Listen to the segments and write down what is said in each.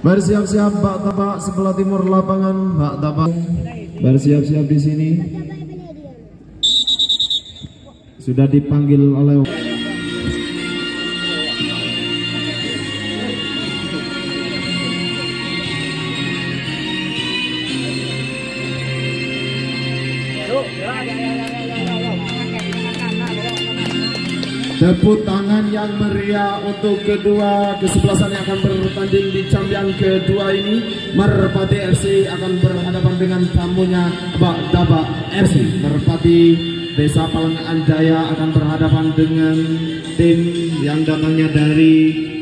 Bersiap-siap Mbak Tabak sebelah timur lapangan. Mbak Tabak bersiap-siap di sini. Sudah dipanggil oleh tepuk tangan yang meriah untuk kedua kesebelasan yang akan bertanding di champion kedua ini. Merpati FC akan berhadapan dengan tamunya Mbak Tabak FC. Merpati Desa Palengaan Jaya akan berhadapan dengan tim yang datangnya dari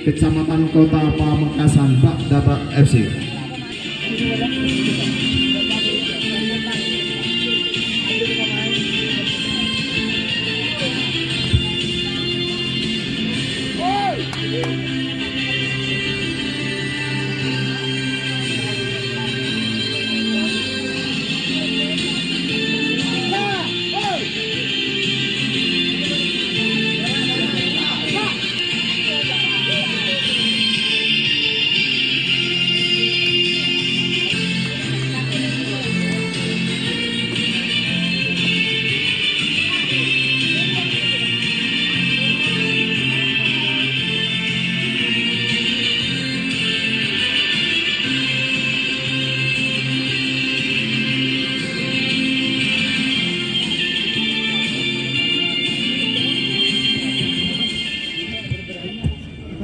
Kecamatan Kota Pamekasan, Mbak Tabak FC.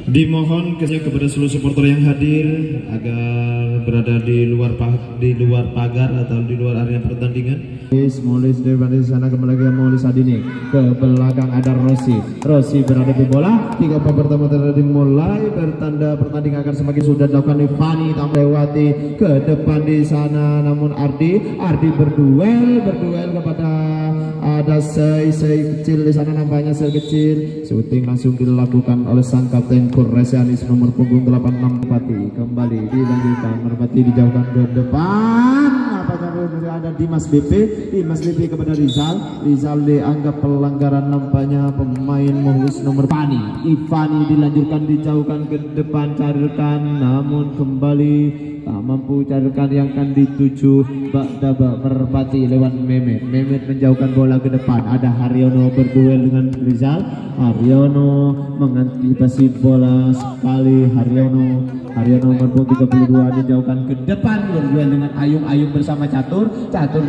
Dimohon kepada seluruh supporter yang hadir agar berada di luar pagar atau di luar area pertandingan. Molis dari sana kembali lagi Molis Adini ke belakang ada Rossi berada di bola. 3 babak pertama telah dimulai, bertanda pertandingan akan semakin sudah dilakukan. Fani tak melewati ke depan di sana, namun Ardi berduel kepada ada sei kecil di sana, nampaknya sei kecil. Syuting langsung dilakukan oleh sang kapten Kuresianis nomor punggung 86. Merpati kembali dilanjutkan, Merpati dijauhkan ke depan. Apakah ada Dimas BP kepada Rizal dianggap pelanggaran, nampaknya pemain Molis nomor Ivani dilanjutkan dijauhkan ke depan, carikan namun kembali tak mampu, carikan yang akan dituju Mbak Tabak. Merpati lewat Mehmet menjauhkan bola ke depan, ada Haryono berduel dengan Rizal. Haryono mengantisipasi bola sekali. Haryono nomor 32 dijauhkan ke depan, berduel dengan Ayung bersama Catur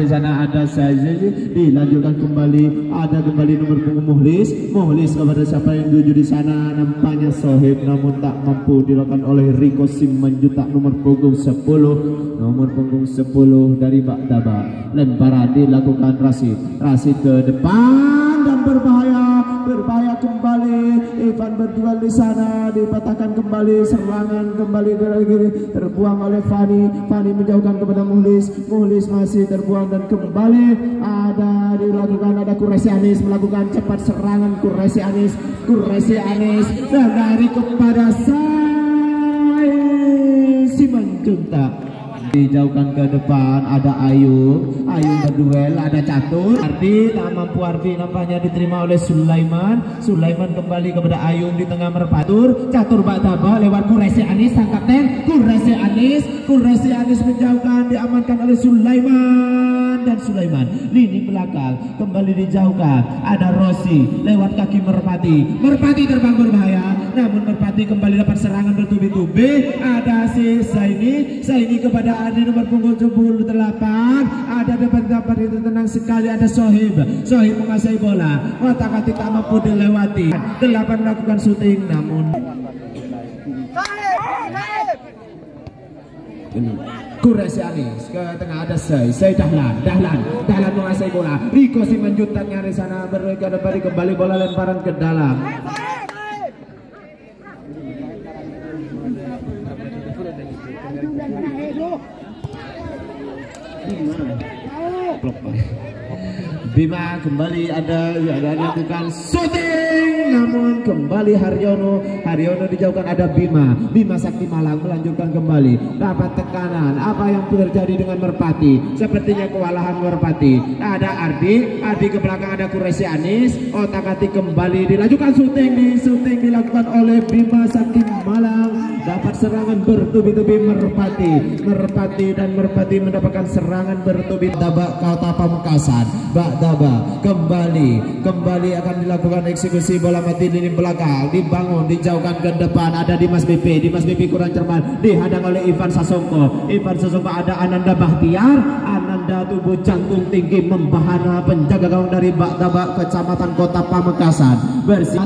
di sana ada Sazi, dilanjutkan kembali, ada kembali nomor punggung Muhlis kepada siapa yang tuju di sana, nampaknya Sohib namun tak mampu dilakukan oleh Riko Simanjutak nomor punggung 10 dari Mbak Tabak. Lemparan dilakukan Rasid ke depan dan berbahaya kembali. Ivan berduel di sana, dipatahkan kembali, serangan kembali terbuang oleh Fani menjauhkan kepada Muhlis masih terbuang dan kembali ada Kuresianis melakukan cepat serangan. Kuresianis dari kepada Simanjuntak dijauhkan ke depan, ada Ayung berduel, ada Catur. Ardi tak mampu, nampaknya diterima oleh Sulaiman kembali kepada Ayung di tengah Merpatur. Catur Mbak Tabak lewat Kuresianis, sang kapten Kuresianis menjauhkan, diamankan oleh Sulaiman dan Sulaiman lini belakang kembali dijauhkan, ada Rossi lewat kaki Merpati terbang berbahaya, namun Merpati kembali dapat serangan bertubi-tubi. Ada si Saini kepada Adi nomor punggung 78, ada dapat itu tenang sekali, ada Sohib menguasai bola, otak-atik tak mampu dilewati. 8 melakukan syuting namun Kuresianis ke tengah, ada Dahlan menguasai bola. Riko Simanjutak nyari sana, kembali bola lemparan ke dalam. Bima kembali ada lakukan shooting namun kembali Haryono dijauhkan, ada Bima Sakti Malang melanjutkan kembali, dapat tekanan. Apa yang terjadi dengan Merpati? Sepertinya kewalahan Merpati. Ada Ardi ke belakang, ada Quraisy Anis, otak-atik kembali dilanjutkan, syuting dilakukan oleh Bima Sakti Malang, dapat serangan bertubi-tubi Merpati mendapatkan serangan bertubi. Daba Kota Pamekasan, Bak Daba kembali akan dilakukan eksekusi bola mati di belakang, dibangun, dijauhkan ke depan, ada Dimas BP kurang cermat, dihadang oleh Ivan Sasongko, ada Ananda Bahtiar, tubuh jantung tinggi membahana penjaga gawang dari Bak Daba Kecamatan Kota Pamekasan.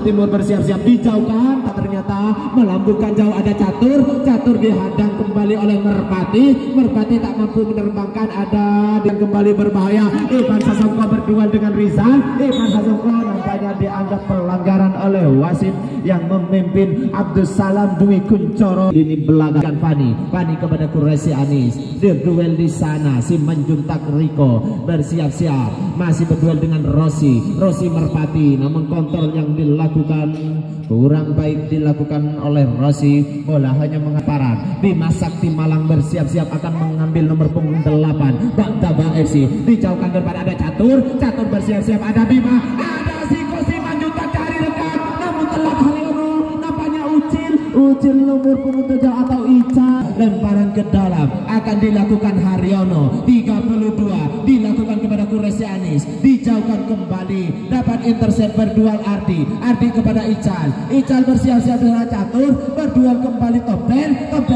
Timur bersiap-siap, dijauhkan, ternyata melambungkan jauh, ada Catur dihadang kembali oleh Merpati tak mampu menerbangkan, ada dan kembali berbahaya. Ivan Sasongko berduel dengan Rizal. Ivan Sasongko nampaknya dianggap pelanggaran oleh wasit yang memimpin Abdus Salam Dwi Kuncoro. Ini belakang Fani kepada Quraisy Anis, berduel di sana. Si Manjuntak Riko bersiap-siap, masih berduel dengan Rossi Merpati, namun kontrol yang dilakukan kurang baik dilakukan oleh Rossi. Bola hanya mengaparan. Bima Sakti Malang bersiap-siap akan mengambil nomor punggung 8 Bak Daba FC, dijauhkan ke depan, ada Catur bersiap-siap, ada Bima, ada si Manjuntak cari dekat, namun telat Haryono, nampaknya Ucil nomor punggung 7 atau Ica, lemparan ke dalam akan dilakukan Haryono. 32 dilakukan kepada Quraisy Anis, dijauhkan kembali, dapat intercept berdual Ardi kepada Ical bersiap-siap dengan Catur, berdual kembali Topel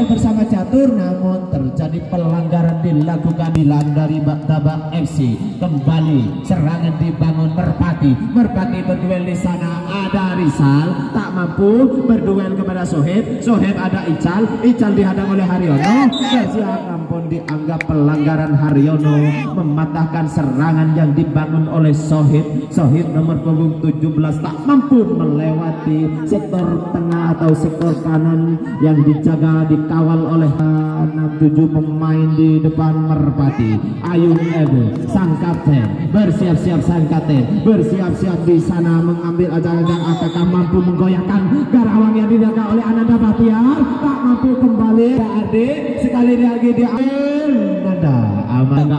bersama Catur, namun terjadi pelanggaran dilakukan dari Bak Daba FC. Kembali serangan dibangun Merpati berduel di sana, ada Rizal tak mampu, berduel kepada Sohib, ada Ical dihadang oleh Haryono, bersiap, namun dianggap pelanggaran. Haryono mematahkan serangan yang dibangun oleh Sohib nomor punggung 17 tak mampu melewati sektor tengah atau sektor kanan yang dijaga, dikawal oleh 6-7 pemain di depan Merpati. Ayung Ebu sang kapten bersiap-siap di sana mengambil ajaran, apakah mampu menggoyahkan garawang yang dijaga oleh Ananda Bahtiar, tak mampu kembali. Ardi sekali lagi diambil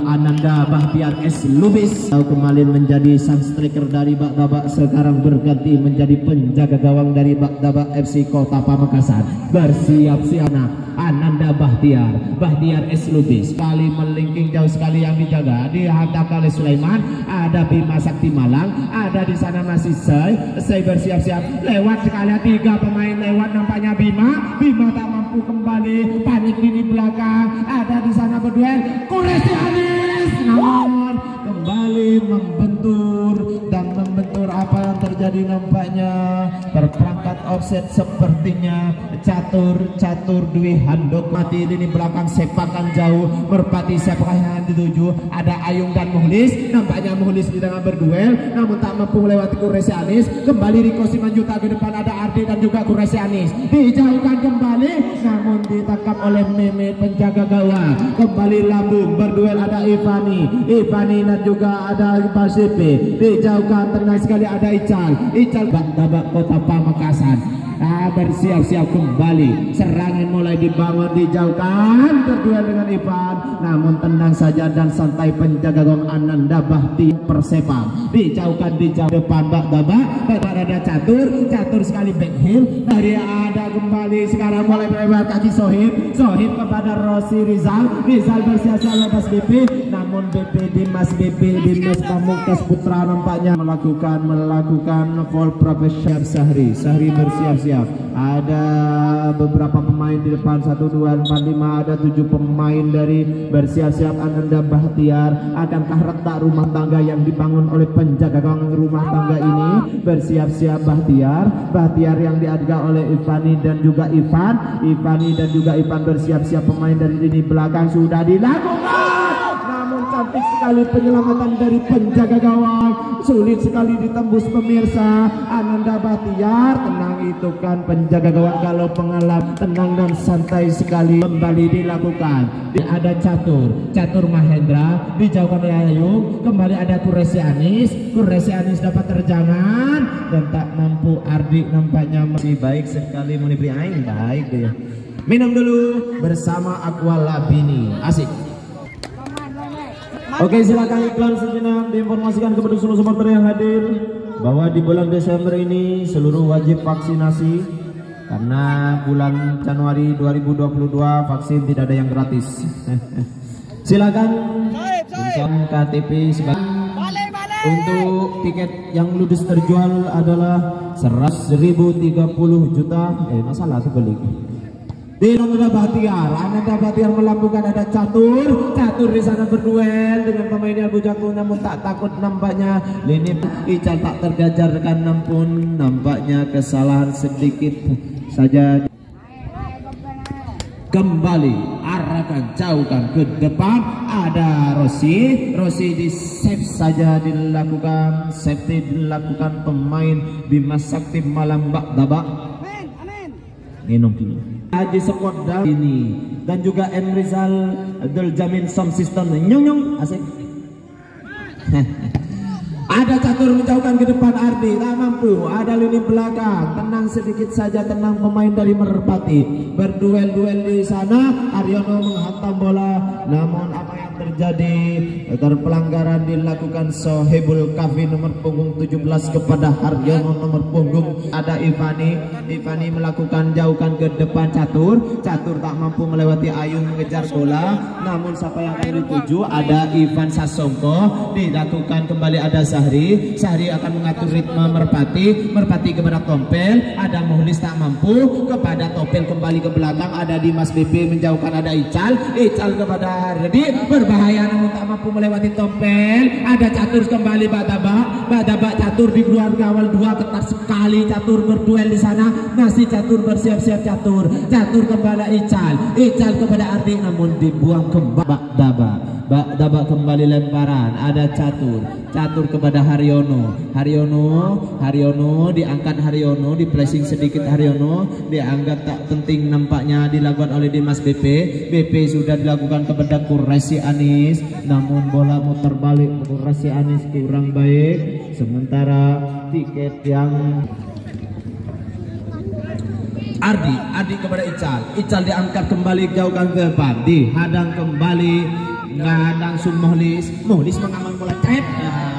Ananda Bahtiar S. Lubis kembali menjadi sang striker dari Bak Daba, sekarang berganti menjadi penjaga gawang dari Bak Daba FC Kota Pamekasan. Bersiap-siap Ananda Bahtiar S. Lubis kali melingking jauh sekali yang dijaga, dihadap oleh Sulaiman, ada Bima Sakti Malang, ada di sana masih Sei bersiap-siap, lewat sekali 3 pemain lewat, nampaknya Bima tak mampu kembali, panik di belakang, ada di sana berduel Quraisy Anis, namun kembali membentur. Apa yang terjadi, nampaknya terperangkat offset sepertinya. Catur Dwi Handok mati lini belakang, sepakan jauh Merpati, sepakan yang dituju, ada Ayung dan Muhlis, nampaknya Muhlis di tengah berduel namun tak mampu melewati Quraisy Anis. Kembali Riko Simanjuta ke depan, ada Ardi dan juga Quraisy Anis, dijauhkan kembali namun ditangkap oleh Mehmet penjaga gawang. Kembali lambung berduel, ada Ivani dan juga ada Pasipe, dijauhkan tenang sekali, ada Ical Bak Daba Kota Pamekasan. Bersiap-siap kembali, serangan mulai dibangun, dijauhkan, berduel dengan Ivan, namun tenang saja dan santai penjaga gawang Ananda Bahti Persepam, dijauhkan depan Bak Daba, ada Catur sekali back heel, dari ada kembali sekarang mulai melewat kaki Sohib kepada Rossi Rizal bersiap-siap lepas BP, namun Dimas Pamungkas Putra nampaknya melakukan foul profesional. Sahri bersiap-siap, ada beberapa pemain di depan, 1, 2, 4, 5, ada 7 pemain dari bersiap-siap. Ananda Bahtiar, akankah retak rumah tangga yang dibangun oleh penjaga gawang rumah tangga ini? Bersiap-siap Bahtiar yang diadga oleh Ivani dan juga Ivan bersiap-siap, pemain dari lini belakang sudah dilakukan, namun cantik sekali penyelamatan dari penjaga gawang, sulit sekali ditembus pemirsa. Ananda Bahtiar, tenang itu kan penjaga gawang kalau pengalaman, tenang dan santai sekali. Kembali dilakukan, ada Catur Mahendra dijauhkan oleh Ayung, kembali ada Kuresi Anis dapat terjangan dan tak mampu. Ardi nampaknya masih baik sekali menibri aing, baik dia. Minum dulu bersama Aqua Labini, asik. Oke, silakan iklan sejenak. Diinformasikan kepada seluruh supporter yang hadir bahwa di bulan Desember ini seluruh wajib vaksinasi karena bulan Januari 2022 vaksin tidak ada yang gratis. Silakan KTP sebagai untuk tiket yang ludes terjual adalah 100.030 juta. Masalah sebalik. Di Ananda Bahtiar melambungkan, ada Catur di sana berduel dengan pemain Albu Jago, namun tak takut nampaknya Lini Ical tak tergajarkan, namun nampaknya kesalahan sedikit saja. Kembali arahkan, jauhkan ke depan, ada Rossi di save saja dilakukan, safety dilakukan pemain Bima Sakti Malam Dabak. Minum dulu. Haji Sekodal ini dan juga Emrizal Abdul Jamin Sound System nyong asik. Ada Catur menjauhkan ke depan, Ardi tak mampu, ada lini belakang, tenang sedikit saja, tenang pemain dari Merpati berduel di sana. Aryono menghantam bola, namun apa yang terjadi, pelanggaran dilakukan Sohibul Kafi nomor punggung 17 kepada Haryono nomor punggung. Ada Ivani melakukan jauhkan ke depan, Catur tak mampu melewati Ayung mengejar bola, namun siapa yang akan dituju, ada Ivan Sasongko, dilakukan kembali, ada Sahri akan mengatur ritme Merpati kepada Tompel, ada Muhlis tak mampu kepada Tompel, kembali ke belakang, ada Dimas BP menjauhkan, ada Ical kepada Ardi, berbahaya namun tak mampu melewati Tompel, ada Catur kembali, Badabak Catur di luar gawang, dua ketat sekali Catur berduel di sana, masih Catur bersiap-siap, Catur kepada Ical kepada Ardi, namun dibuang ke Badabak kembali lemparan, ada Catur kepada Haryono diangkat, di pressing sedikit, dianggap tak penting nampaknya dilakukan oleh Dimas BP sudah dilakukan kepada Kuresi Anis, namun bola muter balik, Kuresi Anis kurang baik, sementara tiket yang Ardi kepada Ical diangkat kembali, jauhkan ke depan, dihadang kembali, ngadang Muhlis mengaman bola,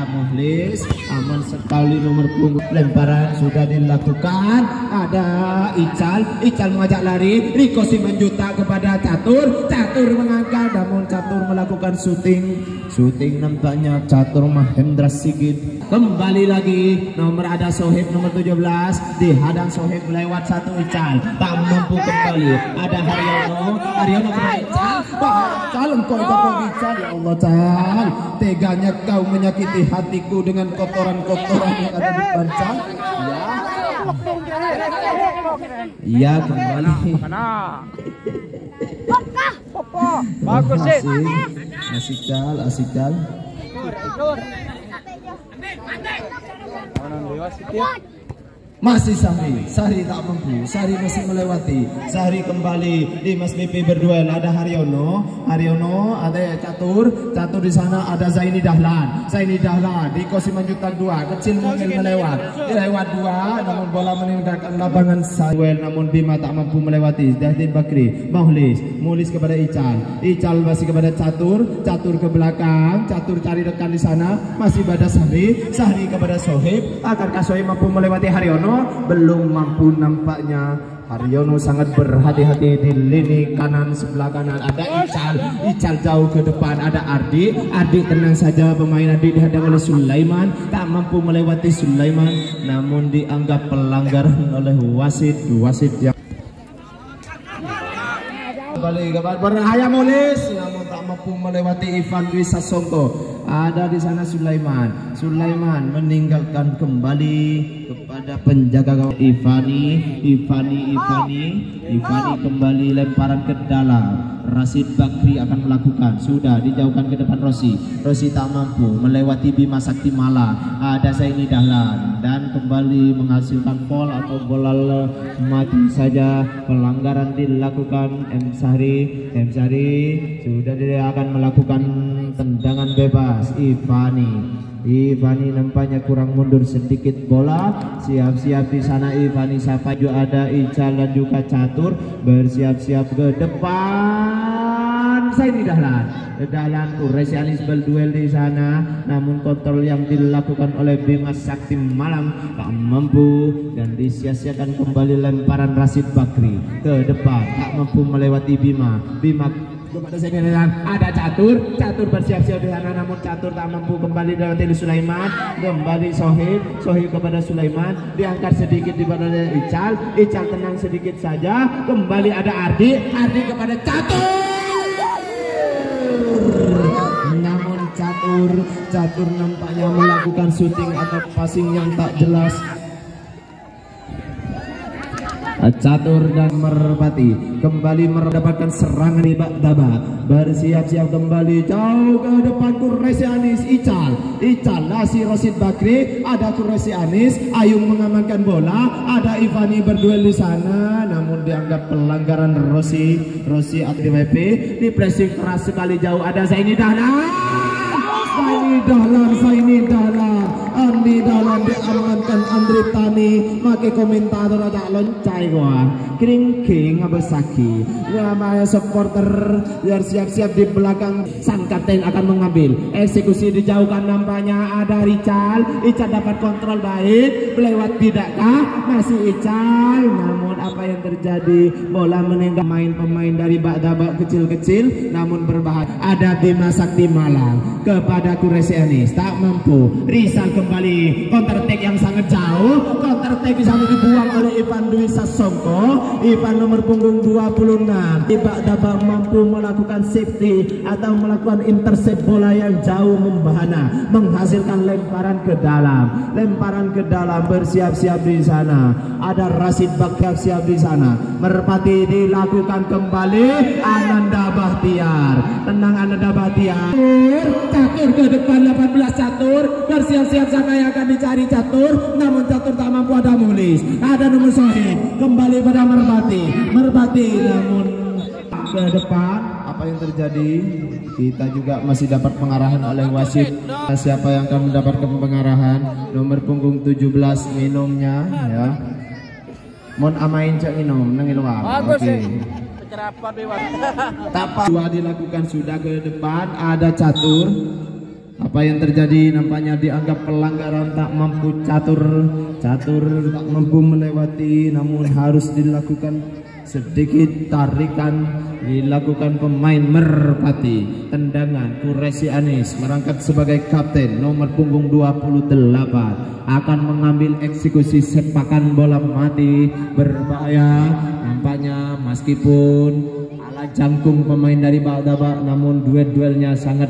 Muhlis aman sekali nomor punggung, lemparan sudah dilakukan, ada Ical mengajak lari, Riko Simanjuta kepada Catur mengangkat, namun Catur melakukan syuting nampaknya Catur Mahendra Sigit, kembali lagi nomor ada Sohib nomor 17, dihadang Sohib lewat satu, Ical tak mampu kembali, ada Haryono kepada Ical Ical, ya Allah Cal, teganya kau menyakiti hatiku dengan kotoran-kotoran yang ada di depan, ya kembali. Bagus sih. Asik Cal. Masih Sahri tak mampu, Sahri masih melewati, Sahri kembali, Dimas BP berduel, ada Haryono, ada Catur di sana, ada Zaini Dahlan, Riko Simanjuta 2, kecil mungkin melewat 2, namun bola meninggalkan lapangan duel, namun Bima tak mampu melewati, Dahdin Bakri, Muhlis kepada Ical masih kepada Catur ke belakang, Catur cari rekan di sana, masih pada Sahri kepada Sohib, akankah Sohib mampu melewati Haryono? Belum mampu nampaknya. Haryono sangat berhati-hati di lini kanan, sebelah kanan ada Ical jauh ke depan, ada Ardi tenang saja, pemain Ardi dihadang oleh Sulaiman, tak mampu melewati Sulaiman, namun dianggap pelanggaran oleh wasit yang kembali ke berbahaya Mulis, namun tak mampu melewati Ivan Dwi Sasongko. Ada di sana Sulaiman. Sulaiman meninggalkan kembali kepada penjaga gawang Ivani kembali lemparan ke dalam. Rashid Bakri akan melakukan, sudah dijauhkan ke depan Rosi tak mampu melewati Bima Sakti Malang. Ada Zaini Dahlan dan kembali menghasilkan foul atau bola mati saja. Pelanggaran dilakukan M Sari sudah dia akan melakukan tendangan bebas. Ivani nampaknya kurang mundur sedikit bola. Siap-siap di sana Ivani siapa juga ada Ical dan juga Catur bersiap-siap ke depan. Zaini Dahlan Kuresianis berduel di sana, namun kontrol yang dilakukan oleh Bima Sakti Malang tak mampu dan disia-siakan kembali lemparan Rashid Bakri ke depan, tak mampu melewati Bima kepada Zaini Dahlan. Ada Catur bersiap-siap di sana, namun Catur tak mampu kembali dilewati Sulaiman. Kembali Sohib kepada Sulaiman, diangkat sedikit di badan Ical tenang sedikit saja. Kembali ada Ardi kepada Catur. Namun Catur nampaknya melakukan shooting atau passing yang tak jelas. Catur dan Merpati kembali mendapatkan serangan di bak daba. Bersiap-siap kembali jauh ke depan Kuresianis. Ical nasi Rashid Bakri, ada Kuresianis. Ayung mengamankan bola, ada Ivani berduel di sana, namun dianggap pelanggaran Rosi ATWP. Di pressing keras sekali jauh, ada Zaini Dahlan. Andi Dahlan diamankan Andri Tani. Make komentator aja loncai gua kering abesaki. Namanya supporter biar siap-siap di belakang. Sang kapten akan mengambil eksekusi, dijauhkan nampaknya ada Ical dapat kontrol baik, melewat tidakkah masih Ical, namun apa yang terjadi, bola meninggal pemain dari bak-bak kecil-kecil namun berbahaya. Ada Bima Sakti Malang kepada Kuresianis tak mampu. Rizal kembali counter attack yang sangat jauh, counter attack di sana dibuang oleh Ivan Dwi Sasongko. Ivan nomor punggung 26 tiba-tiba mampu melakukan safety atau melakukan intercept bola yang jauh membahana, menghasilkan lemparan ke dalam. Bersiap-siap di sana ada Rashid Bakri, siap di sana. Merpati dilakukan kembali. Ananda Bahtiar, tenang Ananda Bahtiar. Catur ke depan 18 Catur, bersiap-siap siapa yang akan dicari Catur, namun Catur tak mampu. Ada Mulis, ada nomor Sohib kembali pada Merpati namun ke depan. Apa yang terjadi, kita juga masih dapat pengarahan oleh wasit. Siapa yang akan mendapatkan pengarahan? Nomor punggung 17 minumnya ya. Mon amain cak minum nang luar. Oke. Tapa dilakukan sudah ke depan, ada Catur. Apa yang terjadi, nampaknya dianggap pelanggaran, tak mampu Catur tak mampu melewati, namun harus dilakukan sedikit tarikan dilakukan pemain Merpati. Tendangan Kuresianis merangkap sebagai kapten nomor punggung 28 akan mengambil eksekusi sepakan bola mati berbahaya. Nampaknya meskipun ala jangkung pemain dari Baldaba, namun duelnya sangat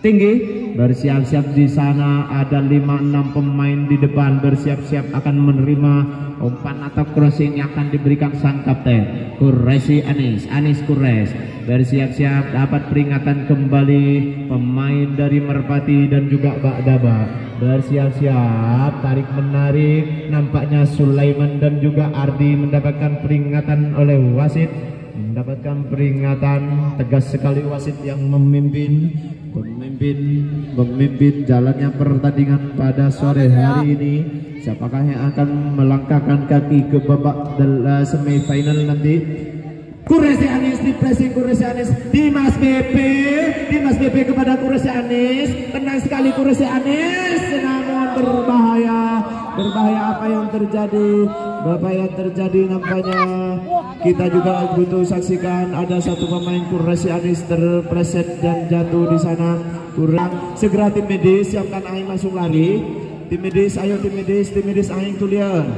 tinggi. Bersiap-siap di sana ada 5-6 pemain di depan, bersiap-siap akan menerima umpan atau crossing yang akan diberikan sang kapten Kuresianis. Kures bersiap-siap, dapat peringatan kembali pemain dari Merpati dan juga Ba'daba. Bersiap-siap, tarik menarik, nampaknya Sulaiman dan juga Ardi mendapatkan peringatan oleh wasit. Mendapatkan peringatan tegas sekali wasit yang memimpin jalannya pertandingan pada sore hari ini. Siapakah yang akan melangkahkan kaki ke babak semifinal nanti? Kuresianis di pressing, Kuresianis. Dimas BP kepada Kuresianis. Tenang sekali Kuresianis, namun berbahaya. Apa yang terjadi nampaknya kita juga butuh saksikan. Ada satu pemain Kuresianis terpleset dan jatuh di sana. Kurang segera tim medis siapkan aing masuk lari. Tim medis, ayo tim medis aing tulian.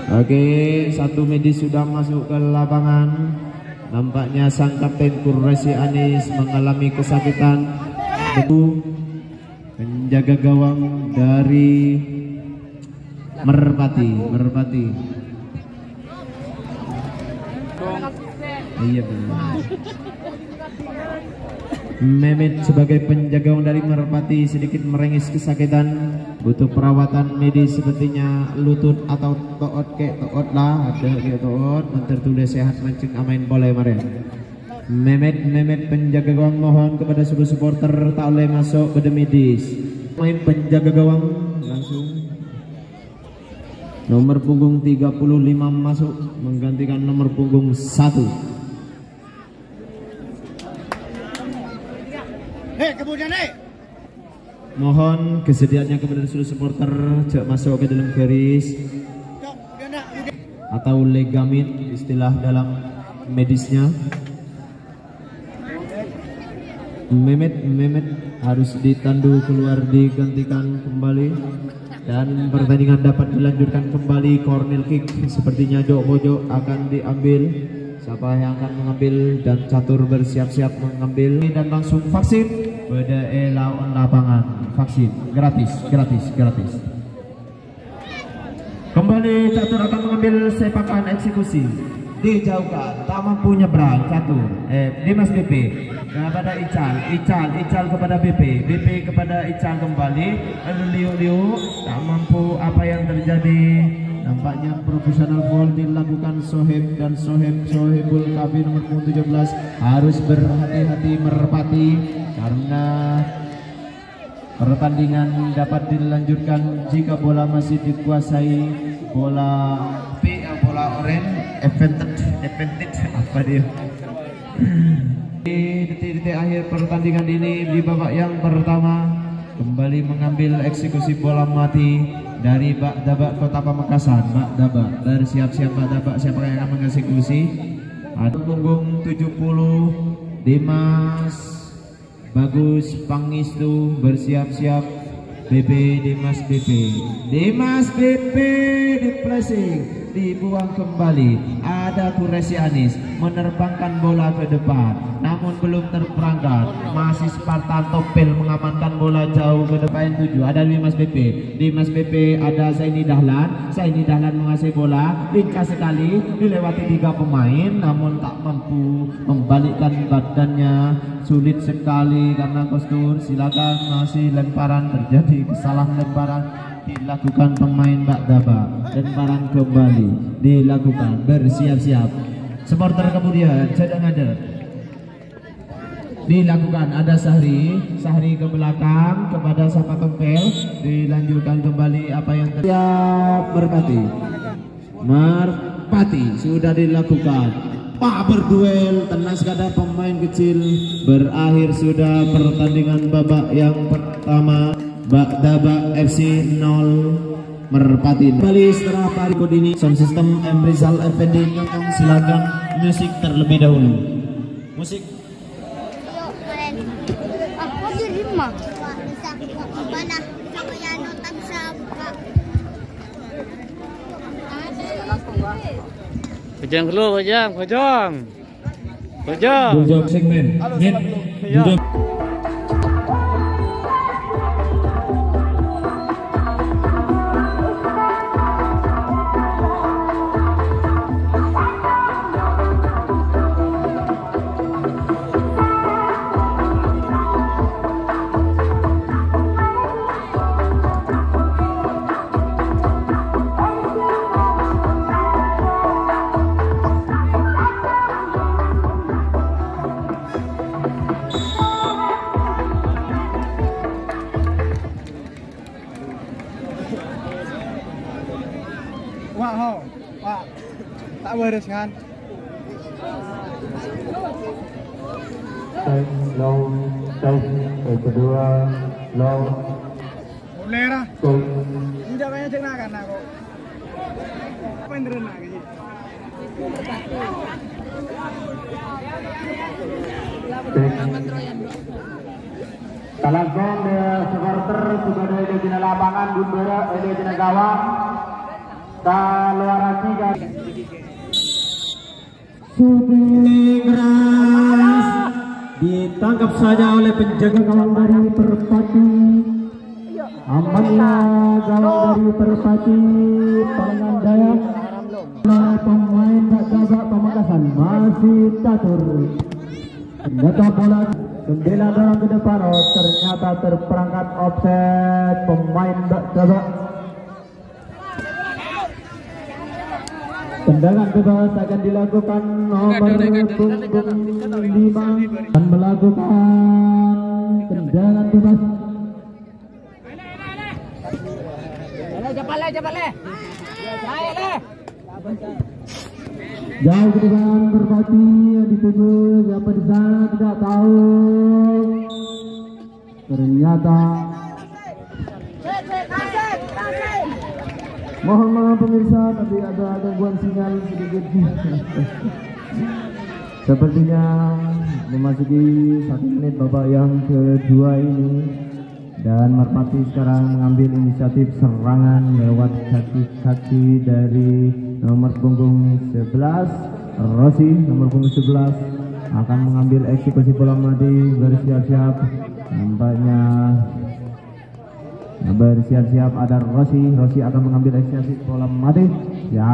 Oke, satu medis sudah masuk ke lapangan. Nampaknya sang kapten Kuresianis mengalami kesakitan. Penjaga gawang dari Merpati. Iya benar. Mehmet sebagai penjaga gawang dari Merpati sedikit merengis kesakitan, butuh perawatan medis sepertinya lutut atau toot lah, ada kayak toot, mentertulis sehat mancing amain boleh maren. Mehmet penjaga gawang mohon kepada seluruh supporter tak boleh masuk pada medis. Main penjaga gawang langsung nomor punggung 35 masuk menggantikan nomor punggung 1. Mohon kesediaannya kepada seluruh supporter cek masuk ke dalam garis atau legamit istilah dalam medisnya. Mehmet harus ditandu keluar digantikan kembali dan pertandingan dapat dilanjutkan kembali. Corner kick sepertinya jok pojok akan diambil. Siapa yang akan mengambil dan catur bersiap-siap mengambil dan langsung vaksin pada lawan lapangan. Vaksin gratis. Kembali catur akan mengambil sepakan eksekusi. Dijauhkan, tak mampu nyebrang catur. Dimas BP kepada Ical kepada BP kepada Ical kembali. Liu tak mampu, apa yang terjadi? Nampaknya profesional foul dilakukan Sohib dan Sohibul Kafi nomor 17 harus berhati-hati Merpati karena pertandingan dapat dilanjutkan jika bola masih dikuasai bola oranye advantage apa dia. Di detik-detik akhir pertandingan ini di babak yang pertama kembali mengambil eksekusi bola mati dari Bak Dabak Kota Pamekasan. Bak Dabak bersiap-siap. Bak Dabak siapa yang akan mengeksekusi? Ada punggung 70 Dimas Bagus Pangistu bersiap-siap. Dimas BP di pressing, dibuang kembali. Ada Kuresi Anis menerbangkan bola ke depan, namun belum terperangkap. Masih Spartan Topel mengamankan bola jauh ke depan 7. Ada Dimas BP, ada Zaini Dahlan menguasai bola, ringkas sekali dilewati 3 pemain, namun tak mampu membalikkan badannya. Sulit sekali karena kostur. Silakan, masih lemparan, terjadi kesalahan lemparan dilakukan pemain Bak Daba. Lemparan kembali dilakukan, bersiap-siap. Supporter kemudian sedang ada dilakukan, ada Sahri ke belakang kepada Sapa Tempel, dilanjutkan kembali apa yang terjadi. Merpati sudah dilakukan. Pak berduel, tenang sekadar pemain kecil. Berakhir sudah pertandingan babak yang pertama. Bak Daba FC 0 Merpati. Kembali setelah parikod ini sound system M. Rizal Effendi Nyokong, silakan musik terlebih dahulu. Musik. Aku di rumah. Bisa mana? Aku yang nonton sama. Kojong segmen. Pak, tak beres kan? Low, kedua, low. Boleh lah. Tidak banyak cek nak kan aku. Apa yang terenak gitu? Kalagong supporter sudah ada di lapangan Bumbera, ada di gawang. Keluaran 3 shooting keras ditangkap saja oleh penjaga gawang dari Perpati. Amannya gawang dari Perpati Pangandaran. Pemain tak gagak Pamekasan masih catur. Ternyata bola gembira dalam ke depan, ternyata terperangkap offset pemain tak gagak. Tendangan bebas akan dilakukan nomor punggung 5 dan melakukan tendangan bebas. Jauh ke depan Perpati dituju, siapa di sana tidak tahu. Ternyata mohon maaf pemirsa, tapi ada gangguan sinyal sedikit. Sepertinya memasuki 1 menit babak yang kedua ini, dan Merpati sekarang mengambil inisiatif serangan lewat kaki-kaki dari nomor punggung 11 Rossi. Nomor punggung 11 akan mengambil eksekusi bola mati, bersiap-siap. Nampaknya bersiap-siap ada Rossi akan mengambil eksekusi bola mati. Ya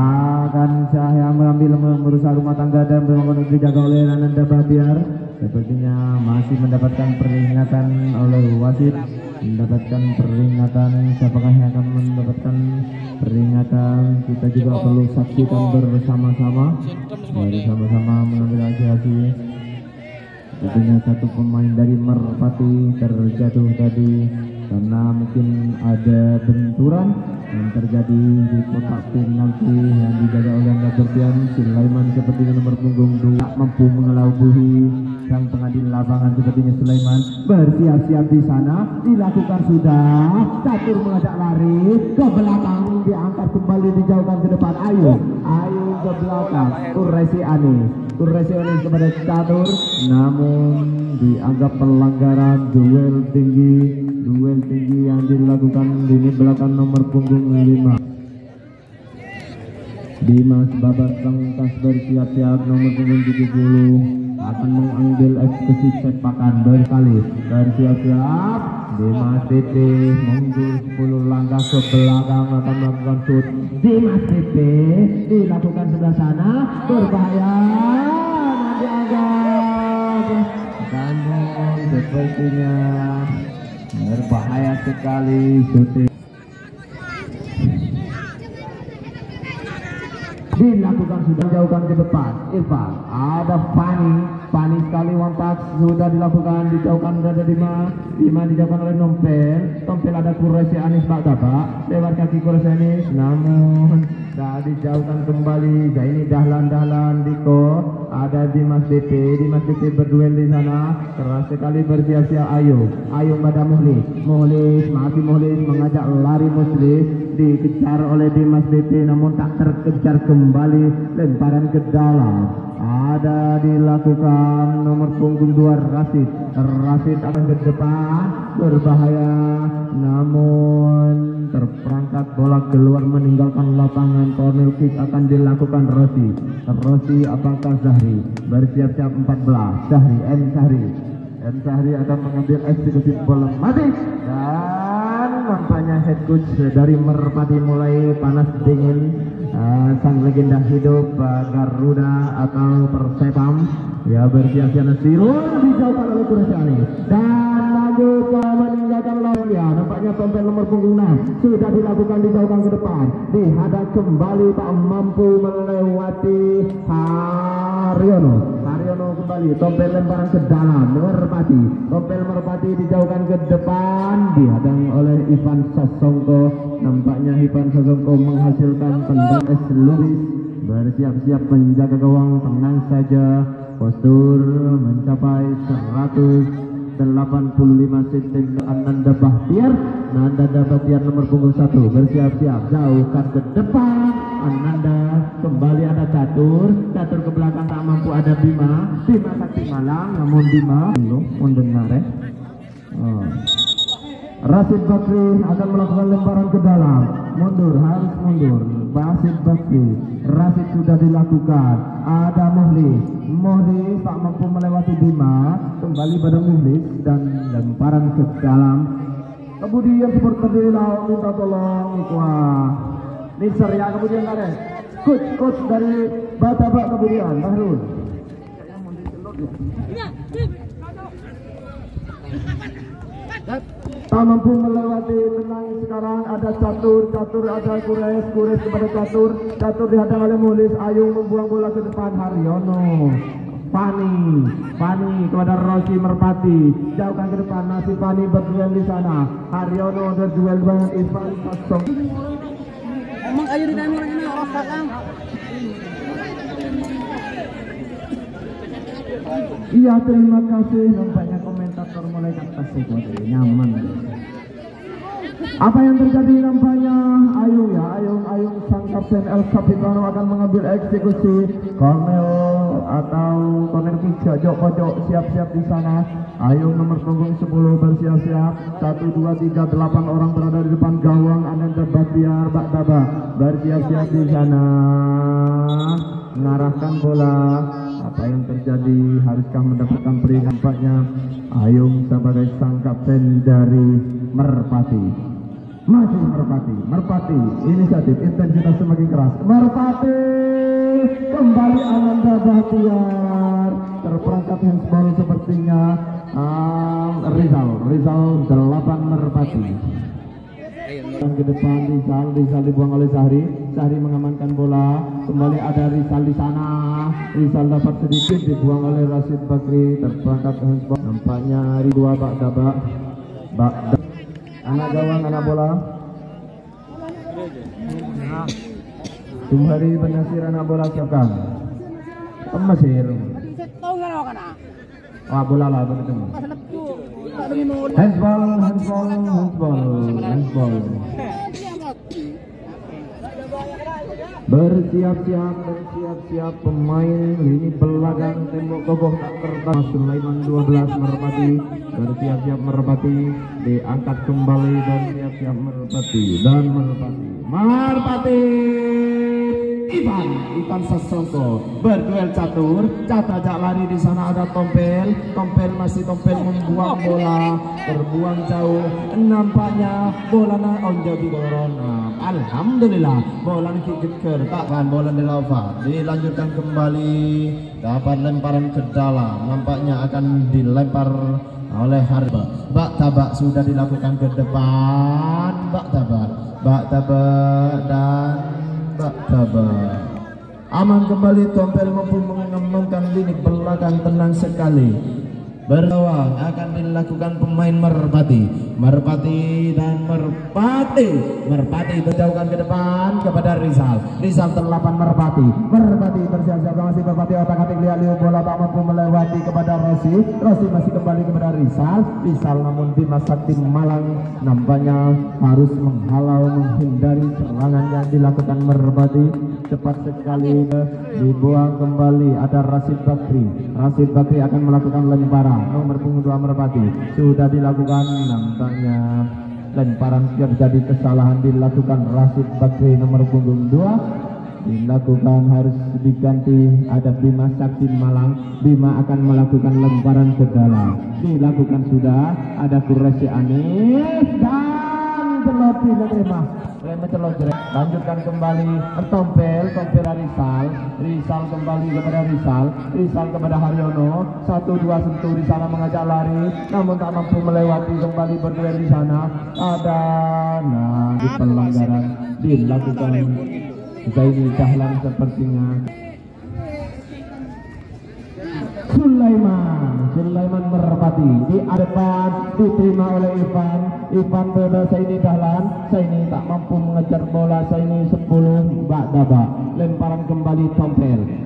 akan saya mengambil merusak rumah tangga dan membangun dijaga oleh Ananda Bahtiar. Sepertinya masih mendapatkan peringatan oleh wasit. Mendapatkan peringatan, siapakah yang akan mendapatkan peringatan? Kita juga perlu saksikan bersama-sama. Bersama-sama mengambil hasil. Tentunya satu pemain dari Merpati terjatuh tadi karena mungkin ada benturan yang terjadi di kotak penalti yang dijaga oleh Nabertian. Sulaiman sepertinya nomor punggung 2 tak mampu mengelabui sang pengadil lapangan. Sepertinya Sulaiman bersiap-siap di sana, dilakukan sudah. Catur mengajak lari ke belakang, diangkat kembali, dijauhkan ke depan. Ayo ke belakang. Kurresi Anis kepada Catur, namun dianggap pelanggaran duel tinggi yang dilakukan di belakang nomor punggung 5. Dimas Babat Sangkas bersiap-siap, nomor punggung 70 akan mengambil eksekusi sepakan berkali. Bersiap-siap Dimas PP mundur 10 langkah ke belakang, akan melakukan shoot. Dimas PP dilakukan sebelah sana, berbahaya, dianggap namun sepertinya berbahaya sekali shooting. Dilakukan sudah, jauhkan ke depan. Irfan, ada Fani sekali wantak sudah dilakukan, dijauhkan dari Dima dijauhkan oleh Tompel ada Kurresi Anis Bagaba lewat kaki Kurresi Anis, namun dah dijauhkan kembali. Zaini Dahlan Diko, ada Dimas DP berduel di sana, keras sekali, bersiap-siap. Ayo pada Muhlis mengajak lari Muslis, dikejar oleh Dimas DP namun tak terkejar kembali, lemparan ke dalam. Ada dilakukan nomor punggung 2 Rasid akan ke depan, berbahaya, namun terperangkap bola keluar meninggalkan lapangan. Corner kick akan dilakukan Rossi apakah Zahri? Bersiap-siap 14 M Sahri akan mengambil eksekusi bola mati, dan nampaknya head coach dari Merpati mulai panas dingin. Sang legenda hidup Garuda atau Persepam ya bersiap-siap Nasirul, dijauhkan oleh Kurresi Anis dan lanjut meninggalkan lawan. Ya nampaknya Tompel nomor punggung 6 sudah dilakukan, dijauhkan ke depan, dihadap kembali, tak mampu melewati Haryono kembali. Tompel lemparan ke dalam Merpati dijauhkan ke depan, dihadang oleh Ivan Sasongko. Nampaknya Ivan Sasongko menghasilkan tendang Luis. Bersiap-siap penjaga gawang, tenang saja, postur mencapai 185 cm. Ananda Bahtiar nomor punggung 1 bersiap-siap, jauhkan ke depan. Ananda kembali, ada Catur ke belakang, tak mampu, ada Bima Sakti Malang, namun Bima belum mendengar Rasid Bakri akan melakukan lemparan ke dalam, harus mundur. Rasid Bakri, Rasid sudah dilakukan, ada Mohdi tak mampu melewati Bima, kembali pada Muhlis dan lemparan ke dalam. Kemudian supporter dari Laut minta tolong Ikhwah Nisar ya, kemudian ada coach dari Batabak, kemudian Bahrul tak mampu melewati, tenang sekarang ada catur, ada Kures kepada catur dihadang oleh Muhlis. Ayung membuang bola ke depan, Haryono Fani kepada Rosi Merpati, jauhkan ke depan, masih Fani berduel di sana. Haryono berduel dengan Ivan Pasong. Emang ayo di dalam orang ini orang kakang. Iya, terima kasih. Nampaknya komentator mulai kata sesuatu nyaman. Apa yang terjadi nampaknya Ayung sang kapten El Capitano akan mengambil eksekusi corner atau corner kick pojok siap-siap di sana. Ayung nomor punggung 10 bersiap-siap. 1 2 3 8 orang berada di depan gawang. Ananda Batiar Bakdaba bersiap-siap di sana mengarahkan bola. Apa yang terjadi? Haruskah mendapatkan peringatan? Nampaknya Ayung sebagai sang kapten dari Merpati. Masih Merpati, inisiatif, intensitas semakin keras. Merpati kembali Ananda Bahtiar, terperangkap handsball sepertinya. Rizal 8 Merpati. Ke depan Rizal dibuang oleh Sahri mengamankan bola. Kembali ada Rizal di sana. Rizal dapat sedikit dibuang oleh Rashid Bakri, terperangkap handsball. Nampaknya Ridwa Bakdaba. Anak gawang, anak bola. Tumhari Benasir anak bola siapkan. Mesir. Wah, bola lah begitu. Handball. Bersiap-siap pemain lini belakang tembok kokoh tak tertahan. Sulaiman 12 Merpati bersiap-siap Merpati diangkat kembali dan siap-siap Merpati Ivan Sasongko berduel catur ajak lari di sana. Ada Tompel membuang bola, terbuang jauh. Nampaknya bola onjo di corona. Alhamdulillah bola kicker takkan bola dilaufa. Dilanjutkan kembali, dapat lemparan ke dalam. Nampaknya akan dilempar oleh Harba. Bak tabak sudah dilakukan ke depan. Bak tabak dan Bak tabak. Aman kembali. Tompel mampu mengembangkan lini belakang tenang sekali. Bergawang akan dilakukan pemain Merpati berjauhkan ke depan kepada Rizal 8 Merpati bersiap-siap masih Merpati otak-atik lihat bola tak mampu melewati kepada Rosi masih kembali kepada Rizal namun Bima Sakti Malang nampaknya harus menghindari serangan yang dilakukan Merpati. Cepat sekali dibuang kembali. Ada Rashid Bakri akan melakukan lemparan. Nomor punggung 2 Merpati sudah dilakukan. Nampaknya lemparan terjadi kesalahan dilakukan Rashid Bakri nomor punggung 2 dilakukan, harus diganti. Ada Bima Sakti Malang. Bima akan melakukan lemparan ke dalam, dilakukan sudah. Ada Kuresi Anis dan terlebih menerima lanjutkan kembali. Tompel Rizal kembali kepada Rizal kepada Haryono. 1-2 sentuh di sana mengajak lari namun tak mampu melewati. Kembali berduel di sana. Ada di pelanggaran dilakukan Zaini Dahlan sepertinya. Sulaiman Merpati di depan diterima oleh Ivan pada Zaini Dahlan. Zaini tak mampu mengejar bola. Zaini 10 Bakdaba. Lemparan kembali Tompel 6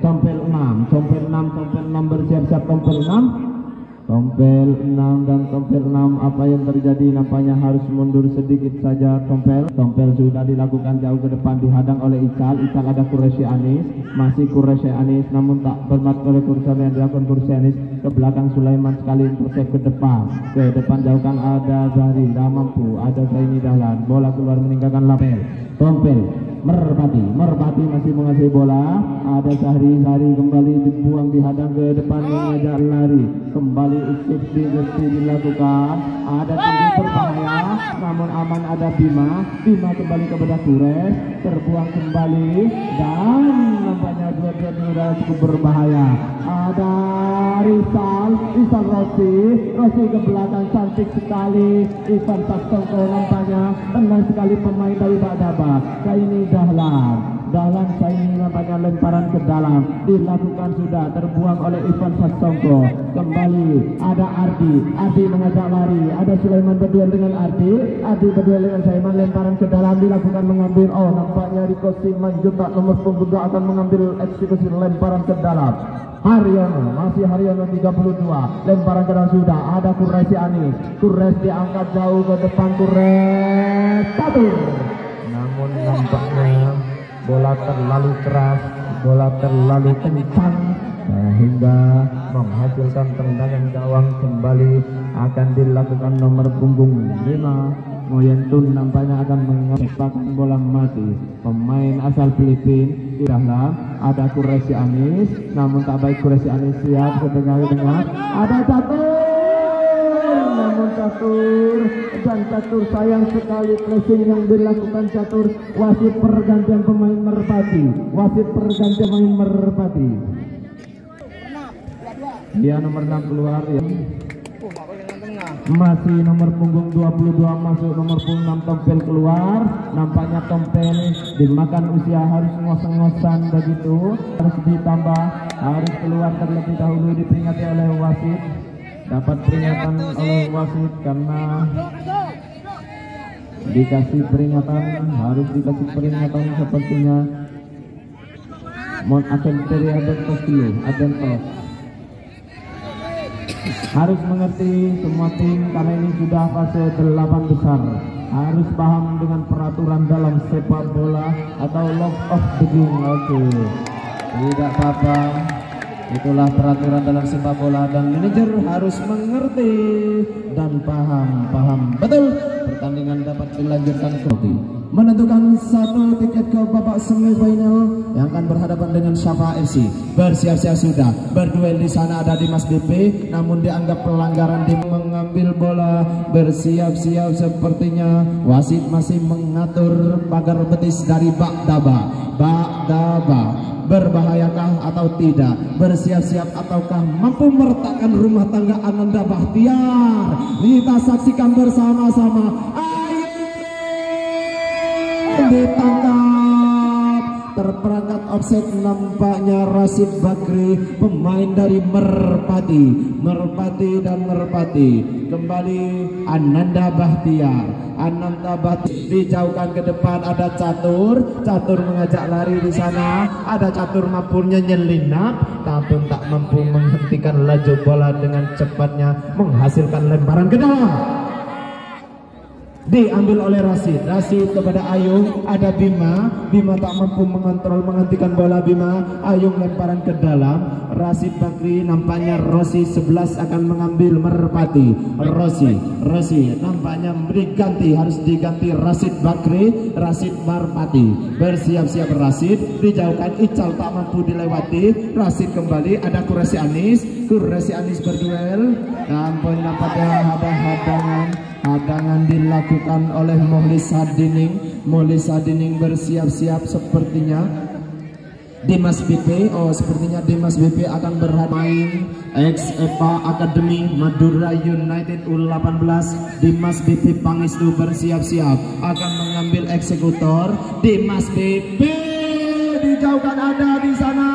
bersiap-siap. Tompel 6 Tompel 6 dan tompel 6, apa yang terjadi? Nampaknya harus mundur sedikit saja tompel. Tompel sudah dilakukan jauh ke depan, dihadang oleh Ical. Ical ada Quraisy Anis, masih Quraisy Anis, namun tak bermat oleh kursan yang dilakukan Quraisy Anis. Ke belakang Sulaiman sekali intercept ke depan jauhkan ada Zahri, dah mampu, ada Zaini Dahlan, bola keluar meninggalkan lapel. Tompel Merpati masih menguasai bola, ada Zahri kembali dibuang, dihadang ke depan, mengajak lari kembali, eksekusi dilakukan, ada tinggi berbahaya namun aman, ada Bima kembali kepada Quraisy, terbuang kembali dan nampaknya dua-dua sudah cukup berbahaya. Ada Rizal Rossi ke belakang, cantik sekali Ivan Sastongko, nampaknya tenang sekali pemain dari Ba'daba. Ini Dahlan Saini, nampaknya lemparan ke dalam dilakukan, sudah terbuang oleh Ivan Sastongko. Kembali ada Ardi mengajak lari, ada Sulaiman berduel dengan Ardi berduel dengan Sulaiman, lemparan ke dalam dilakukan, mengambil, nampaknya Riko Siman juga nomor punggung akan mengambil eksekusi lemparan ke dalam. Haryono 32, lemparan ke dalam sudah, ada Quraisy Anis, Quraisy diangkat jauh ke depan, Quraisy catur, namun nampaknya bola terlalu keras, bola terlalu kencang hingga menghasilkan tendangan gawang. Kembali akan dilakukan nomor punggung 5, Moyentun nampaknya akan menciptakan bola mati. Pemain asal Filipina Dahlan, ada Quraisy Anis, namun tak baik Quraisy Anis, siap ke tengah, ada catur sayang sekali pressing yang dilakukan catur. Wasit pergantian pemain Merpati, dia nomor 6 keluar ya. Masih nomor punggung 22 masuk, nomor punggung 6 Tompel keluar. Nampaknya Tompel dimakan usia, harus ngos-ngosan begitu, harus ditambah, harus keluar terlebih dahulu, diperingati oleh wasit. Dapat peringatan oleh wasit karena dikasih peringatan, harus dikasih peringatan sepertinya. Mon Atenteri Adentos harus mengerti semua tim, karena ini sudah fase 8 besar, harus paham dengan peraturan dalam sepak bola atau law of the game. Oke, tidak apa-apa, itulah peraturan dalam sepak bola dan manajer harus mengerti dan paham betul. Pertandingan dapat dilanjutkan menentukan satu tiket ke babak semifinal yang akan berhadapan dengan Syafa FC. Bersiap-siap sudah, berduel di sana ada Dimas BP, namun dianggap pelanggaran di mengambil bola. Bersiap-siap sepertinya wasit masih mengatur pagar betis dari Ba'daba. Berbahayakah atau tidak? Bersiap-siap ataukah mampu meretakkan rumah tangga Ananda Bahtiar? Kita saksikan bersama-sama. Ditangkap, terperangkap offset, nampaknya Rasid Bakri, pemain dari Merpati kembali. Ananda Bahtiar dijauhkan ke depan, ada Catur mengajak lari di sana, ada Catur mampunya nyelinap tapi tak mampu menghentikan laju bola dengan cepatnya, menghasilkan lemparan ke dalam. Diambil oleh Rasid kepada Ayung, ada Bima tak mampu mengontrol, menghentikan bola. Ayung lemparan ke dalam, Rasid Bakri, nampaknya Rossi 11 akan mengambil Merpati. Rossi nampaknya harus diganti Rasid Bakri, Rasid Merpati. Bersiap-siap Rasid, dijauhkan, Ical tak mampu dilewati, Rasid kembali, ada Quraisy Anis berduel, dan poin nampaknya ada hadangan dilakukan oleh Mohlis Sadining bersiap-siap sepertinya. Dimas BP, sepertinya Dimas BP akan berhadapan ex-EPA Academy Madura United U18. Dimas BP Pangestu bersiap-siap akan mengambil eksekutor. Dimas BP dijauhkan, ada di sana,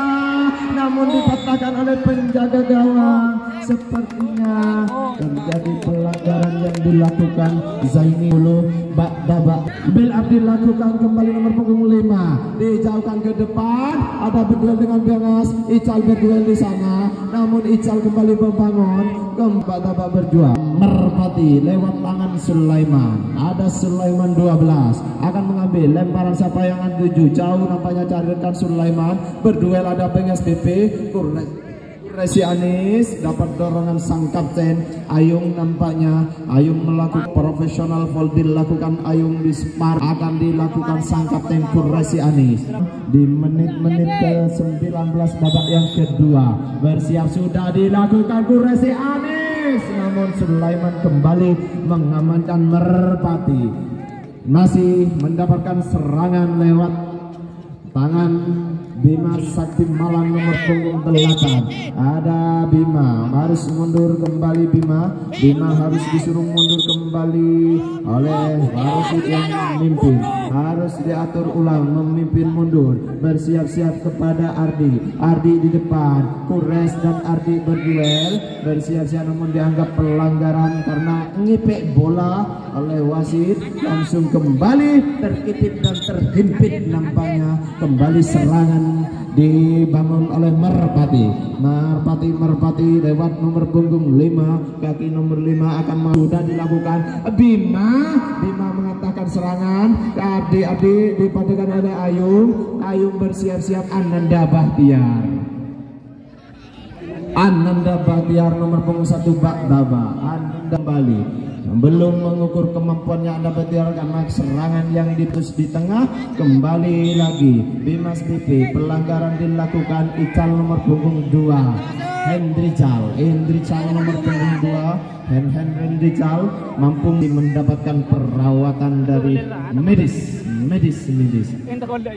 namun dipatahkan oleh penjaga gawang. Sepertinya terjadi pelanggaran yang dilakukan Zaini dulu. Bak Daba build up dilakukan kembali nomor punggung 5, dijauhkan ke depan, ada berduel dengan Bengas. Ical berduel di sana, namun Ical kembali membangun. Bak Daba berjuang. Merpati lewat tangan Sulaiman, ada Sulaiman 12 akan mengambil lemparan siapa yang 7 jauh, nampaknya carikan Sulaiman. Berduel ada Bengas BP. Kuresi Anis dapat dorongan sang kapten Ayung. Nampaknya Ayung melakukan profesional foul dilakukan Ayung di Smart, akan dilakukan sang kapten Kuresi Anis di menit-menit ke-19 babak yang kedua. Bersiap sudah dilakukan Kuresi Anis, namun Sulaiman kembali mengamankan Merpati. Masih mendapatkan serangan lewat tangan Bima Sakti Malang nomor punggung 8. Ada Bima harus mundur kembali. Bima harus disuruh mundur kembali oleh wasit yang memimpin. Harus diatur ulang, memimpin mundur. Bersiap-siap kepada Ardi di depan. Kures dan Ardi berduel. Bersiap-siap namun dianggap pelanggaran karena ngipek bola oleh wasit. Langsung kembali terkitip dan terhimpit nampaknya. Kembali serangan dibangun oleh Merpati lewat nomor punggung 5, kaki nomor 5 akan sudah dilakukan. Bima mengatakan serangan ke Ardi dipadukan oleh Ayung bersiap-siap. Ananda Bahtiar nomor punggung 1 Bak Daba. Ananda kembali belum mengukur kemampuannya Anda Bahtiar karena serangan yang ditus di tengah. Kembali lagi Bimas BP, pelanggaran dilakukan. Ical nomor punggung 2 Hendri Cal nomor punggung 2 Hendri Cal mampu mendapatkan perawatan dari medis.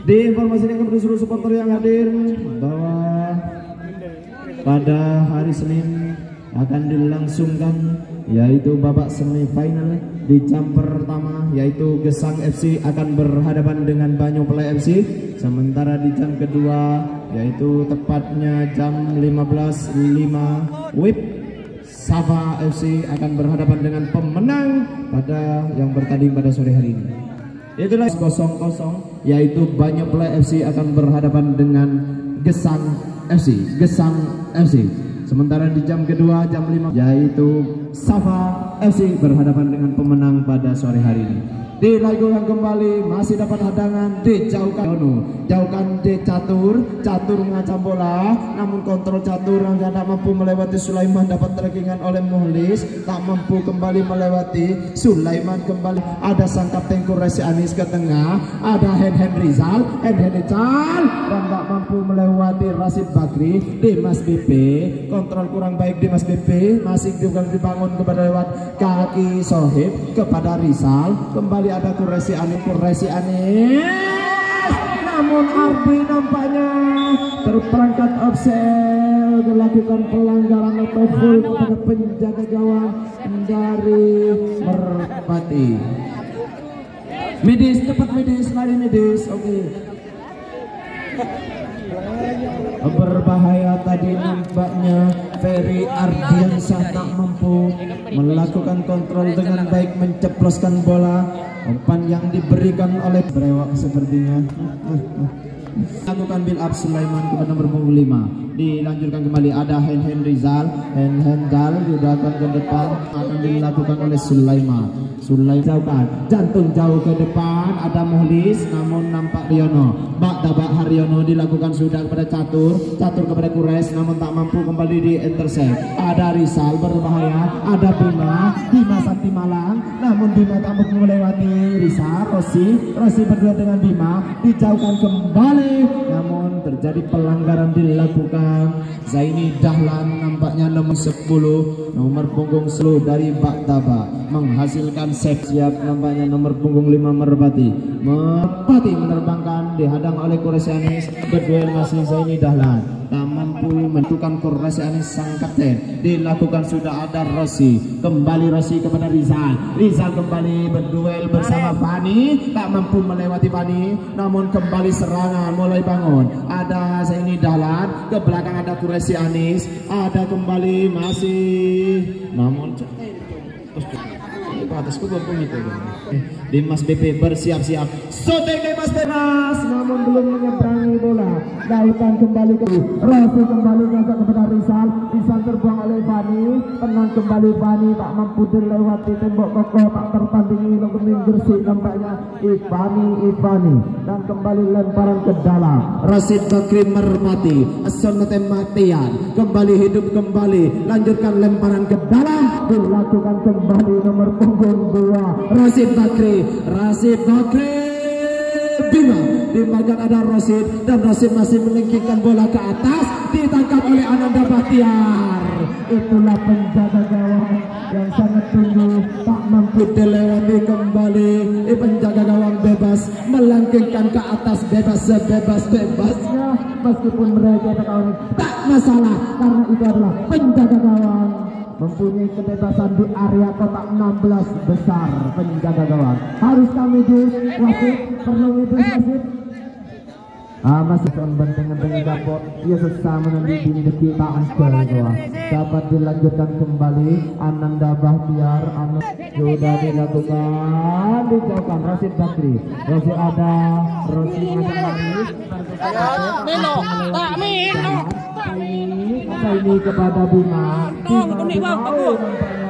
Diinformasikan kepada seluruh supporter yang hadir bahwa pada hari Senin akan dilangsungkan yaitu babak semifinal. Di jam pertama yaitu Gesang FC akan berhadapan dengan Banyuplai FC, sementara di jam kedua yaitu tepatnya jam 15.05 WIP Sava FC akan berhadapan dengan pemenang pada yang bertanding pada sore hari ini. Itulah 0-0 yaitu Banyuplai FC akan berhadapan dengan Gesang FC. Sementara di jam kedua jam 5 yaitu Sava FC berhadapan dengan pemenang pada sore hari ini. Dilakukan kembali, masih dapat hadangan, jauhkan di Catur mengacam bola, namun kontrol Catur yang tidak mampu melewati Sulaiman, dapat trackingan oleh Muhlis, tak mampu kembali melewati Sulaiman. Kembali ada sang kapten Kuresi Anis ke tengah, ada Henry Cal dan tak mampu melewati Rasid Bakri. Dimas BP kontrol kurang baik, Dimas BP masih dibangun kepada lewat kaki Sohib kepada Rizal. Kembali ada Kuresi Anis, namun Ardi nampaknya terperangkap offside, dilakukan pelanggaran atau full kepada penjaga gawang dari Merpati. Lari medis, oke. Berbahaya tadi nampaknya Ferry Ardiansyah tak mampu melakukan kontrol dengan baik, menceploskan bola. Umpan yang diberikan oleh Brewok sepertinya. Lakukan build up Sulaiman kepada nomor punggung 5. Dilanjutkan kembali ada Henry Zal dilakukan ke depan, akan dilakukan oleh Sulaiman jauhkan, jantung jauh ke depan, ada Muhlis namun nampak Riono. Bak Daba Haryono dilakukan sudah kepada Catur kepada Kures namun tak mampu, kembali di intercept. Ada Rizal berbahaya, ada Bima Sakti Malang namun Bima tak mampu melewati Rizal. Rossi berdua dengan Bima, dijauhkan kembali namun terjadi pelanggaran dilakukan. Zaini Dahlan nampaknya nomor 10 nomor punggung 10 dari Bak Daba menghasilkan save. Siap nampaknya nomor punggung 5 Merpati menerbangkan, dihadang oleh Kuresi Anis. Berduel masih Zaini Dahlan tak mampu mampu menentukan Rossi Anis sang kapten. Dilakukan sudah ada Rossi, kembali Rossi kepada Rizal. Rizal kembali berduel bersama Fani, tak mampu melewati Fani, namun kembali serangan mulai bangun. Ada Zaini Dahlan, ke belakang ada Rossi Anis, ada kembali masih, namun atas kubur itu. Dimas BP bersiap-siap, shooting Dimas Benas, namun belum menyeberangi bola. Dautan kembali ke Rossi, kembali ngajak kepada Rizal. Rizal terbuang oleh Fani, tenang kembali Fani, tak mampu dilewati tembok kokoh, tak tertandingi Logemin Gresik nampaknya. Ivani dan kembali lemparan ke dalam. Rashid Bakri mermati, Asonate Matian kembali hidup kembali, lanjutkan lemparan ke dalam, dilakukan kembali nomor punggung 2 Rashid Bakri Bima, dimakan ada Rashid, dan Rashid masih meninggikan bola ke atas, ditangkap oleh Ananda Bahtiar. Itulah penjaga gawang yang sangat tunggu, tak mampu dilewati kembali. Penjaga gawang bebas melengkingkan ke atas bebas sebebas-bebasnya, meskipun mereka tak masalah karena itu adalah penjaga gawang mempunyai kebebasan di area kotak 16 besar. Penjaga gawang harus kami di wasit, perlu itu wasit. Masih dengan dapur, ia sesama nanti di kita angkel dapat dilanjutkan kembali. Ananda Bahtiar, sudah dilakukan, dijauhkan Rashid Bakri. Rossi ada, Rossi ini kepada Bima.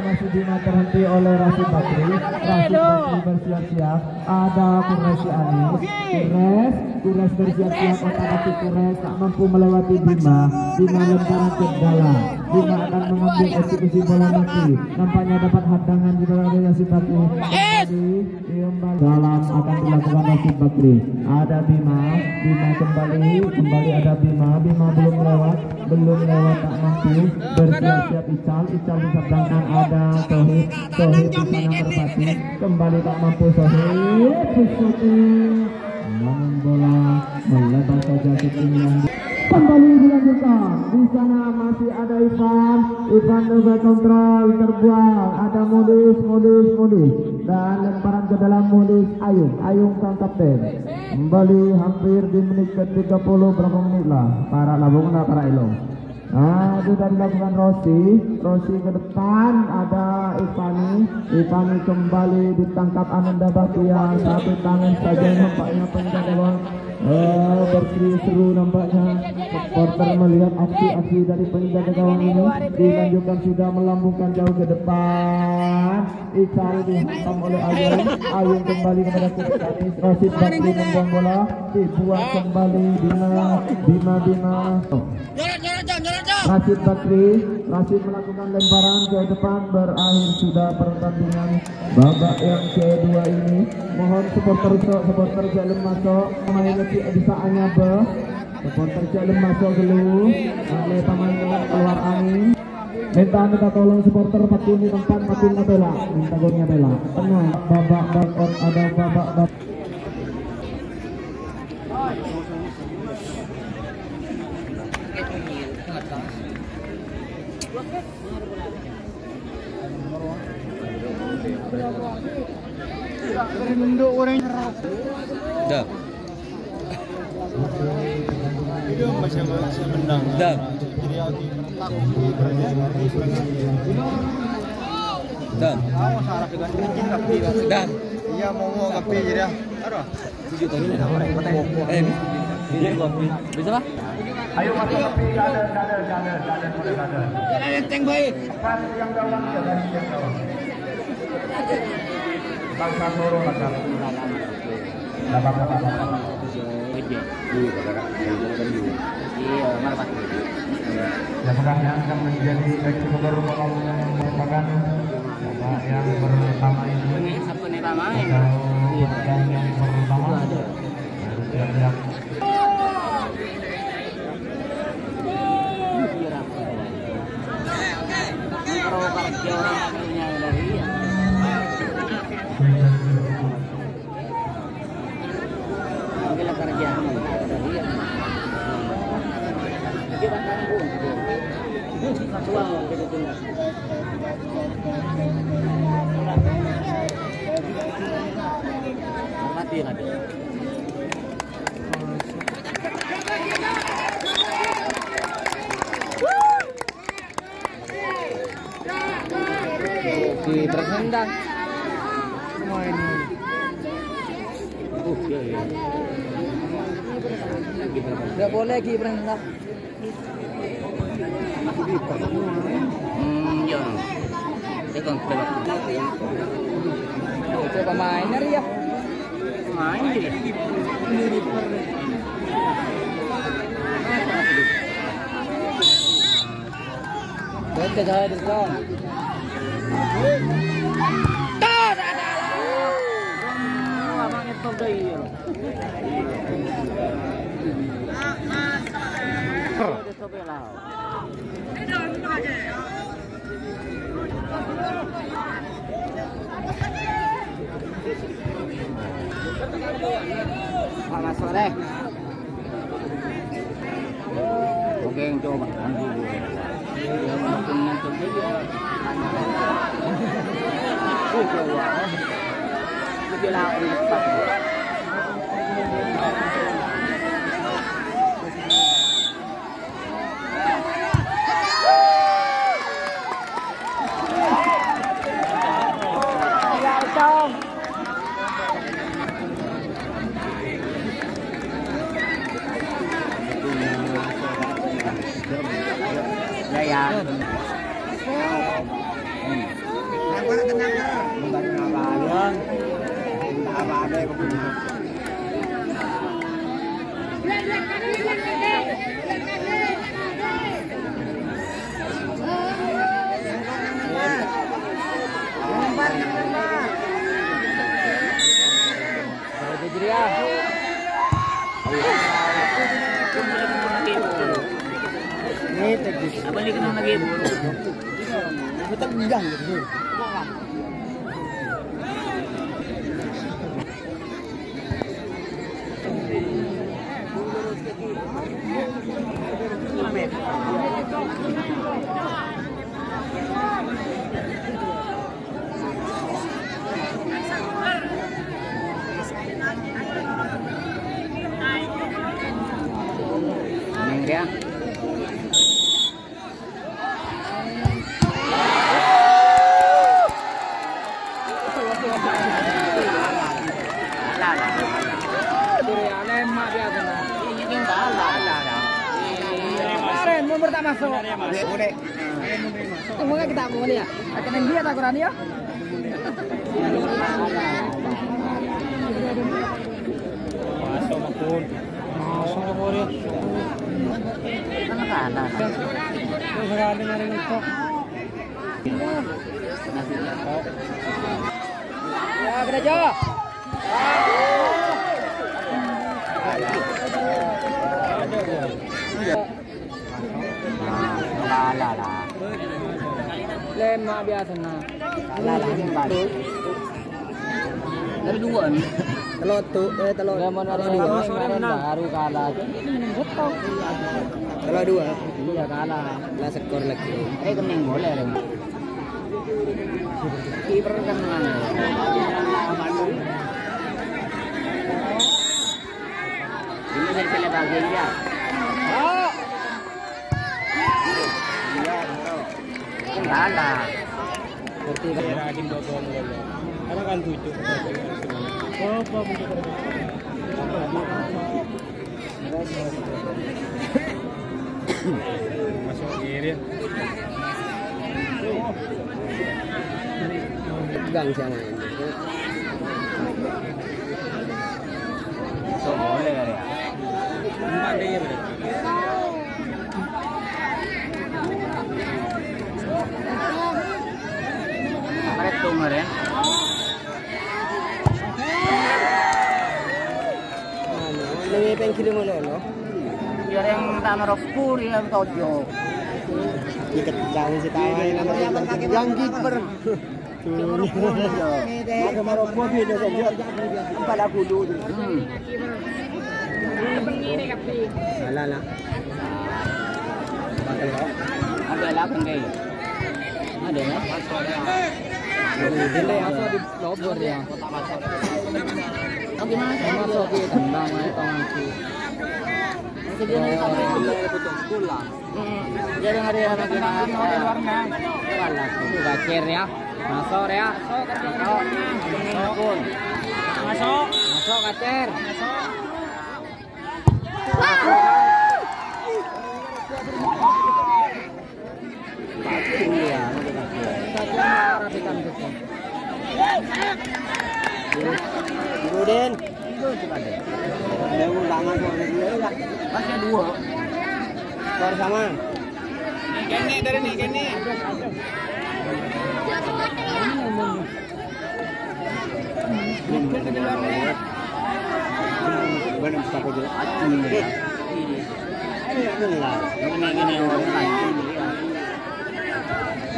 Masih Bima terhenti oleh Rashid Bakri. Rashid Bakri bersiap-siap. Ada Rossi Anis. Kures bersiap-siap, otak Kures tak mampu melewati Bima. Bima lemparan ke dalam. Bima akan mengambil eksekusi bola mati. Nampaknya dapat hadangan di dalam Rashid Bakri. Dalam akan dilakukan Rashid Bakri. Ada Bima kembali ada Bima belum lewat tak mampu. Bersiap-siap Ical disabdangkan, ada Sohib di sana terpati, kembali tak mampu Sohib, namun bola melebar saja ketinggian. Kembali dilanjutkan, di sana masih ada Ivan coba kontrol, terbuang, ada modus dan lemparan ke dalam modus Ayung sang kapten. Kembali hampir di menit ke-30, berapa menit lah para labung para elong. Sudah dilakukan Rossi ke depan, ada Ivani kembali ditangkap Ananda Bahtiar, satu tangan saja nampaknya penjaga gawang berseru nampaknya. Supporter melihat aksi dari penjaga gawang ini, dilanjutkan sudah melambungkan jauh ke depan. Ical dihantam oleh Ayung kembali kepada Anis. Rashid Bakri membuang bola, dibuang kembali Bima. Rashid Bakri melakukan lemparan ke depan, berakhir sudah pertandingan babak yang kedua ini. Mohon supporter jangan masuk, pemain bisa anyabe, supporter jangan masuk dulu, oleh pemain keluar angin. Minta tolong supporter pakun di tempat, pakunnya bela, minta golnya bela. Tenang, babak ada babak. Dah. Itu masih menang. Dah. Dah. Dah. Iya mau kopi jadi. Aduh. 7 tahun ini orang bisa pak? Ayo masuk kopi, ada. Jalan enteng baik. Pas yang dalam ya dari yang dalam. Bangsa Soro ada. Apakah yang akan menjadi eksekutor yang merupakan yang pertama ini? Yang pertama siap-siap. Terhendang. Tidak boleh lagi berhendak. Iya. Tekan coba. Coba main ya. Main dia. Baca jaya dekat. Abang itu dia. Panas sore. Oke, coba. Dia makin nonton dia. Dia lawan lepas. Balik na lagi mo. Tegang gitu. Dia. Nomor tak masuk. Boleh. Semoga kita boleh ya. Akan dia tak kurang ya. Masuk maupun. Masuk boleh. Anak-anak. Sekarang dengerin itu. Ya, kena jauh. Lah. Lemak biasa nah. Lah balik. Dari dua nih. Telur lemon ada baru kalah. Telur dua. Iya kalah. Lah skor lagi. Kening boleh deh. Kiper kan mana? Ini saya pilih bagian dia. Ada. Seperti Radim Dodon dulu. Karena kan 7. Apa masuk kiri. Tegang sana. So boleh ya. Empat dia berarti. Itu kemarin. Ini pengkiri mana lo? Biar yang tak merokok yang tojok. Ikat jauh sih tahu. Yang kiper. Ada merokok dia saja. Pada kudu. Alah. Ada lah bende. Ada lah. Dile asal di lobor ya. Oh gimana? Masuk ke tendang aja tong aku. Jadi dia nih butuh sekolah. Jadi hari anak kita di luarnya. Kalah itu bakir ya. Masuk ya. Masuk. Masuk. Masuk kacer. Iya, Ruden. Ada undangan masih 2. Skor sama. Gini dari nih, gini. Benar siapa juga? Gini orang lain.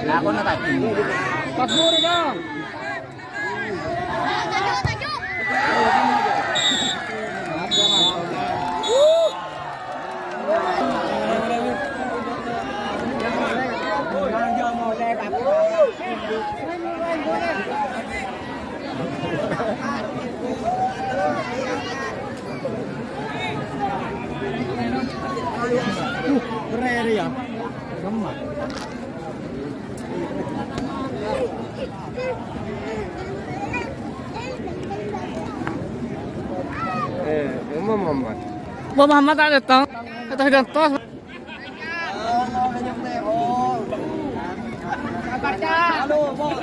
Aku nak kaki. 40 dong. Keren ya. Gemak. Muhammad ada tong. Atau gantos. Halo, Bos.